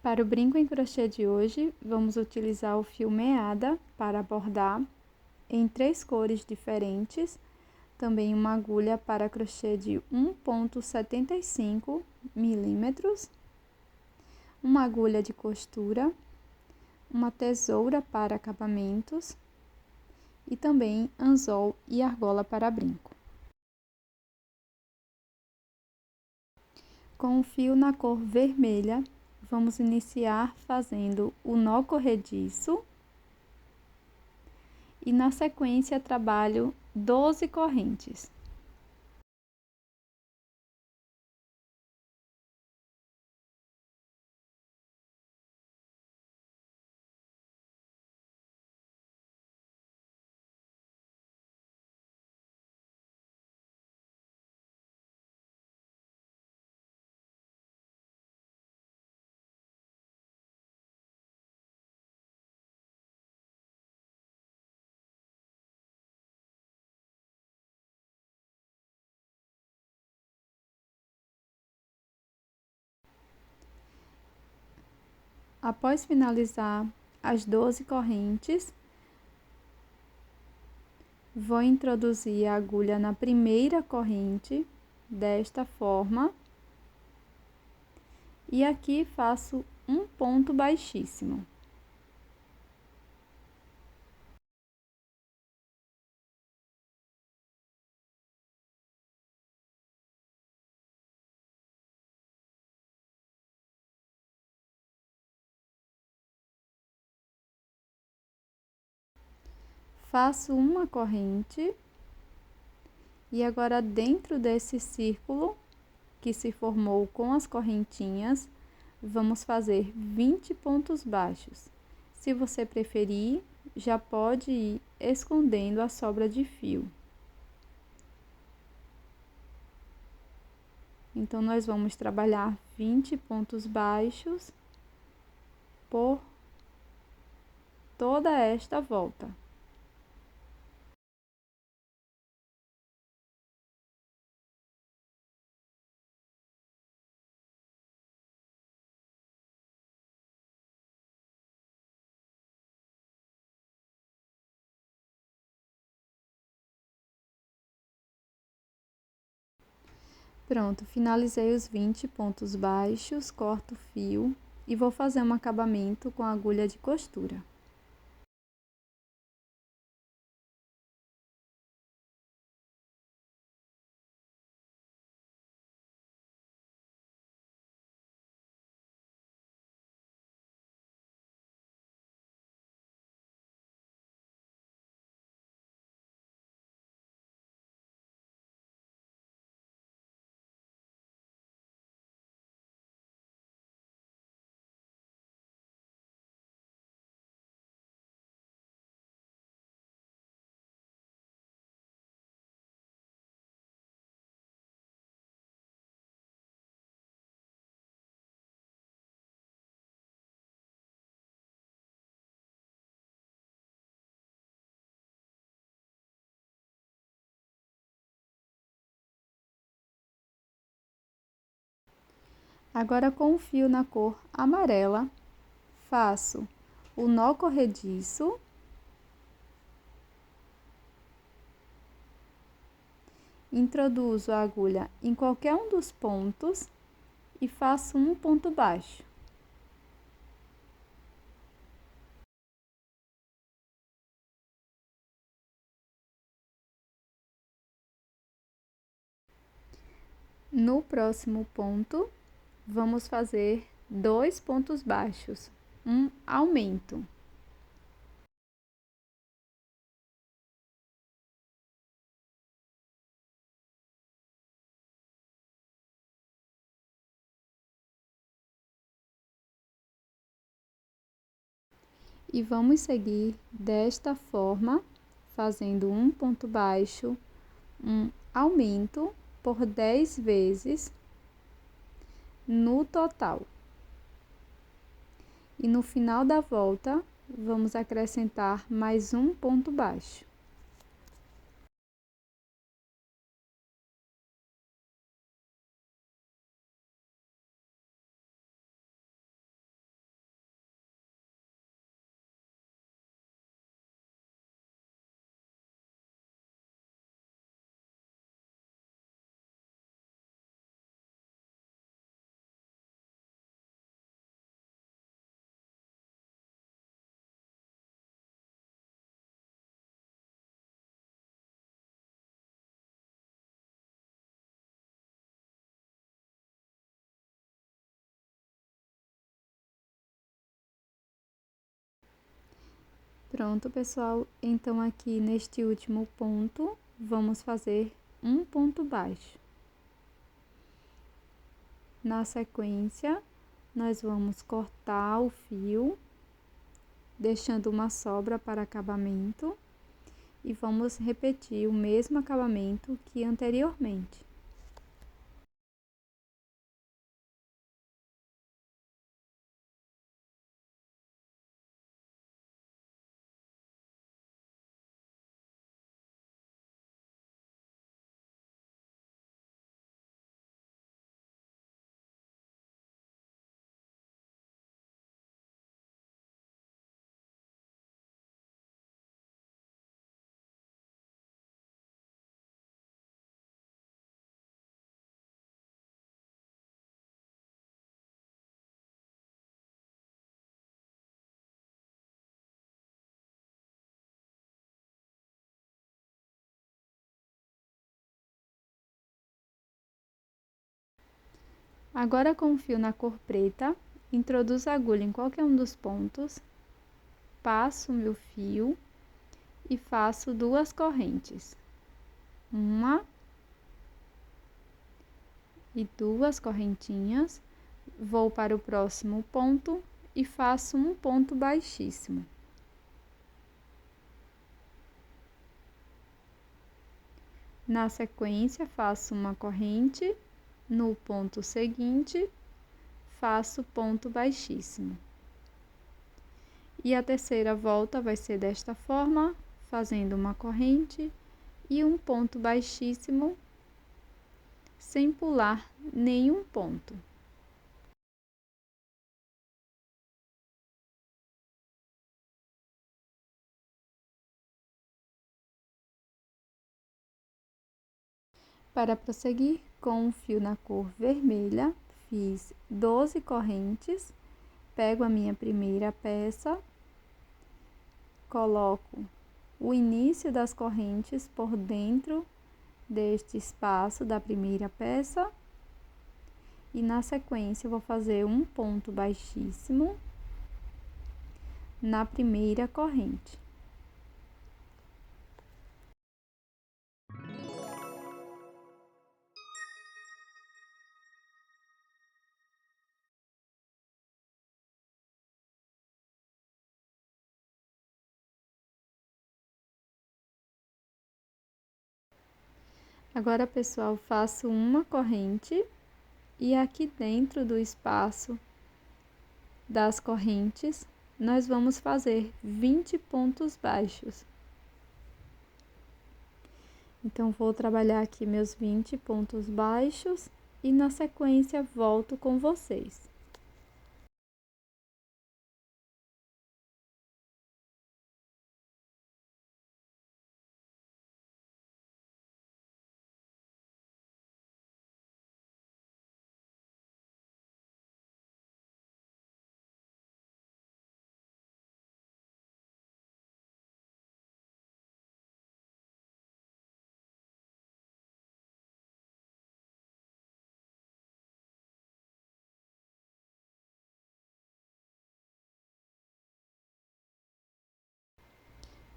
Para o brinco em crochê de hoje, vamos utilizar o fio meada para bordar em 3 cores diferentes, também uma agulha para crochê de 1,75 milímetros, uma agulha de costura, uma tesoura para acabamentos e também anzol e argola para brinco. Com o fio na cor vermelha, vamos iniciar fazendo o nó corrediço e na sequência trabalho 12 correntes. Após finalizar as 12 correntes, vou introduzir a agulha na primeira corrente, desta forma, e aqui faço um ponto baixíssimo. Faço uma corrente e agora dentro desse círculo que se formou com as correntinhas, vamos fazer 20 pontos baixos. Se você preferir, já pode ir escondendo a sobra de fio. Então, nós vamos trabalhar 20 pontos baixos por toda esta volta. Pronto, finalizei os 20 pontos baixos, corto o fio e vou fazer um acabamento com a agulha de costura. Agora, com o fio na cor amarela, faço o nó corrediço, introduzo a agulha em qualquer um dos pontos e faço um ponto baixo. No próximo ponto, vamos fazer 2 pontos baixos, um aumento. E vamos seguir desta forma, fazendo um ponto baixo, um aumento por 10 vezes no total. E no final da volta, vamos acrescentar mais um ponto baixo. Pronto, pessoal. Então, aqui neste último ponto, vamos fazer um ponto baixo. Na sequência, nós vamos cortar o fio, deixando uma sobra para acabamento, e vamos repetir o mesmo acabamento que anteriormente. Agora, com o fio na cor preta, introduzo a agulha em qualquer um dos pontos, passo o meu fio e faço 2 correntes. 1 e 2 correntinhas, vou para o próximo ponto e faço um ponto baixíssimo. Na sequência, faço uma corrente. No ponto seguinte, faço ponto baixíssimo. E a terceira volta vai ser desta forma, fazendo uma corrente e um ponto baixíssimo, sem pular nenhum ponto. Para prosseguir com o fio na cor vermelha, fiz 12 correntes, pego a minha primeira peça, coloco o início das correntes por dentro deste espaço da primeira peça e na sequência eu vou fazer um ponto baixíssimo na primeira corrente. Agora, pessoal, faço uma corrente e aqui dentro do espaço das correntes, nós vamos fazer 20 pontos baixos. Então, vou trabalhar aqui meus 20 pontos baixos e na sequência volto com vocês.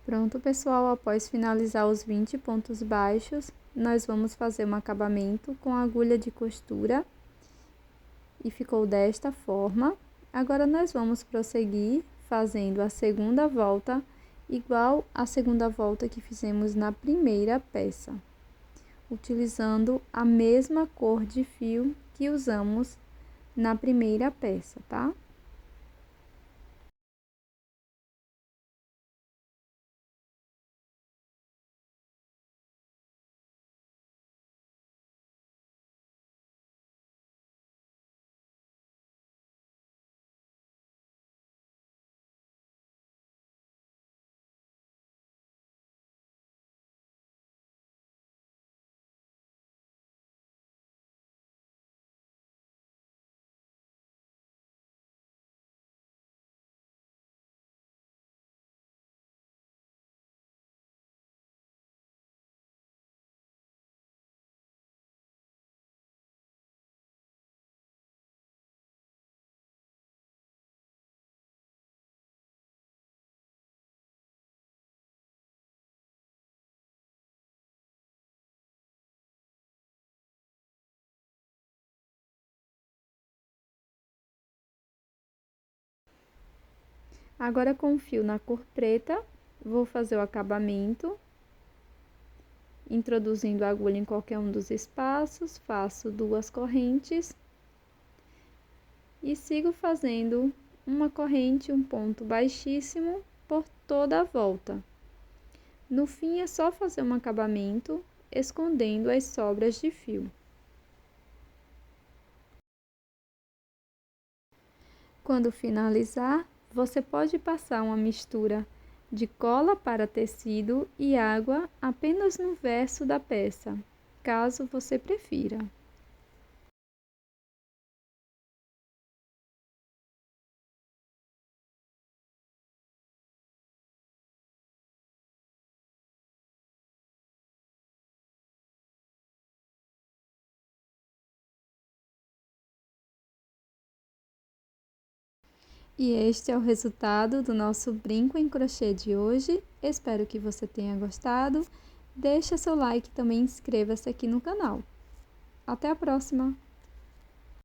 Pronto, pessoal, após finalizar os 20 pontos baixos, nós vamos fazer um acabamento com agulha de costura e ficou desta forma. Agora, nós vamos prosseguir fazendo a segunda volta, igual à segunda volta que fizemos na primeira peça, utilizando a mesma cor de fio que usamos na primeira peça, tá? Agora com o fio na cor preta, vou fazer o acabamento, introduzindo a agulha em qualquer um dos espaços, faço 2 correntes e sigo fazendo uma corrente, um ponto baixíssimo por toda a volta. No fim, é só fazer um acabamento, escondendo as sobras de fio. Quando finalizar, você pode passar uma mistura de cola para tecido e água apenas no verso da peça, caso você prefira. E este é o resultado do nosso brinco em crochê de hoje. Espero que você tenha gostado. Deixa seu like e também inscreva-se aqui no canal. Até a próxima!